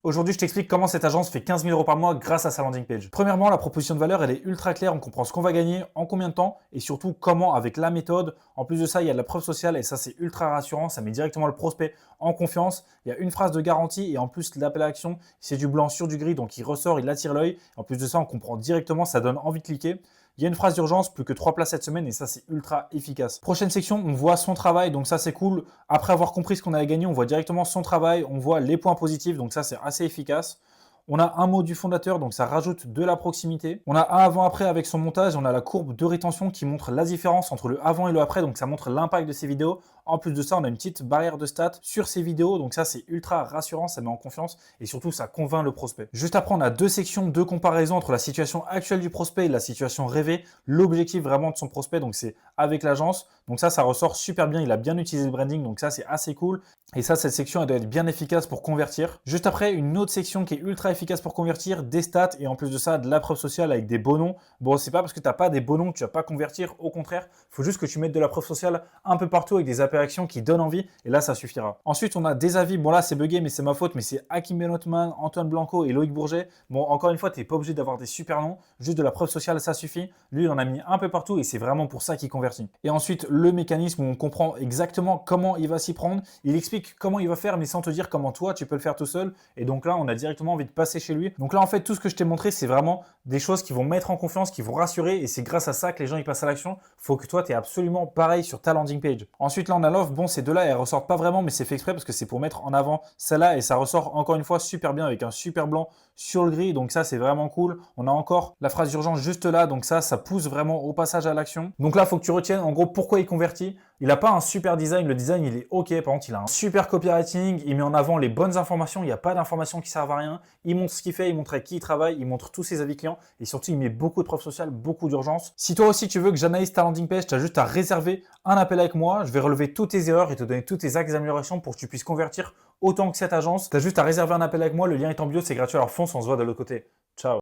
Aujourd'hui, je t'explique comment cette agence fait 15 000 € par mois grâce à sa landing page. Premièrement, la proposition de valeur, elle est ultra claire. On comprend ce qu'on va gagner, en combien de temps et surtout comment avec la méthode. En plus de ça, il y a de la preuve sociale et ça, c'est ultra rassurant. Ça met directement le prospect en confiance. Il y a une phrase de garantie et en plus, l'appel à l'action, c'est du blanc sur du gris. Donc, il ressort, il attire l'œil. En plus de ça, on comprend directement, ça donne envie de cliquer. Il y a une phrase d'urgence, plus que 3 places cette semaine et ça, c'est ultra efficace. Prochaine section, on voit son travail, donc ça, c'est cool. Après avoir compris ce qu'on avait gagné, on voit directement son travail, on voit les points positifs, donc ça, c'est assez efficace. On a un mot du fondateur, donc ça rajoute de la proximité. On a un avant-après avec son montage. On a la courbe de rétention qui montre la différence entre le avant et le après, donc ça montre l'impact de ces vidéos. En plus de ça, on a une petite barrière de stats sur ces vidéos, donc ça c'est ultra rassurant, ça met en confiance et surtout ça convainc le prospect. Juste après, on a deux sections de comparaison entre la situation actuelle du prospect et la situation rêvée, l'objectif vraiment de son prospect, donc c'est avec l'agence. Donc ça ressort super bien, il a bien utilisé le branding, donc ça c'est assez cool. Et ça, cette section, elle doit être bien efficace pour convertir. Juste après, une autre section qui est ultra efficace pour convertir, des stats et en plus de ça, de la preuve sociale avec des beaux noms. Bon, c'est pas parce que tu n'as pas des beaux noms que tu vas pas convertir. Au contraire, il faut juste que tu mettes de la preuve sociale un peu partout avec des apparitions qui donnent envie et là, ça suffira. Ensuite, on a des avis. Bon, là, c'est bugué, mais c'est ma faute, mais c'est Hakim Benotman, Antoine Blanco et Loïc Bourget. Bon, encore une fois, tu n'es pas obligé d'avoir des super noms. Juste de la preuve sociale, ça suffit. Lui, il en a mis un peu partout et c'est vraiment pour ça qu'il convertit. Et ensuite, le mécanisme où on comprend exactement comment il va s'y prendre. Il explique comment il va faire, mais sans te dire comment toi, tu peux le faire tout seul. Et donc là, on a directement envie de passer chez lui. Donc là, en fait, tout ce que je t'ai montré, c'est vraiment des choses qui vont mettre en confiance, qui vont rassurer. Et c'est grâce à ça que les gens, ils passent à l'action. Faut que toi, tu es absolument pareil sur ta landing page. Ensuite, là, on a l'offre. Bon, ces deux-là, elles ressortent pas vraiment, mais c'est fait exprès parce que c'est pour mettre en avant celle-là. Et ça ressort encore une fois super bien avec un super blanc sur le gris. Donc ça, c'est vraiment cool. On a encore la phrase d'urgence juste là. Donc ça pousse vraiment au passage à l'action. Donc là, il faut que tu retiennes en gros pourquoi il convertit. Il n'a pas un super design. Le design, il est OK. Par contre, il a un super copywriting. Il met en avant les bonnes informations. Il n'y a pas d'informations qui servent à rien. Il montre ce qu'il fait. Il montre avec qui il travaille. Il montre tous ses avis clients. Et surtout, il met beaucoup de preuves sociales, beaucoup d'urgence. Si toi aussi, tu veux que j'analyse ta landing page, tu as juste à réserver un appel avec moi. Je vais relever toutes tes erreurs et te donner toutes tes axes d'amélioration pour que tu puisses convertir autant que cette agence. Tu as juste à réserver un appel avec moi. Le lien est en bio. C'est gratuit. Alors fonce, on se voit de l'autre côté. Ciao.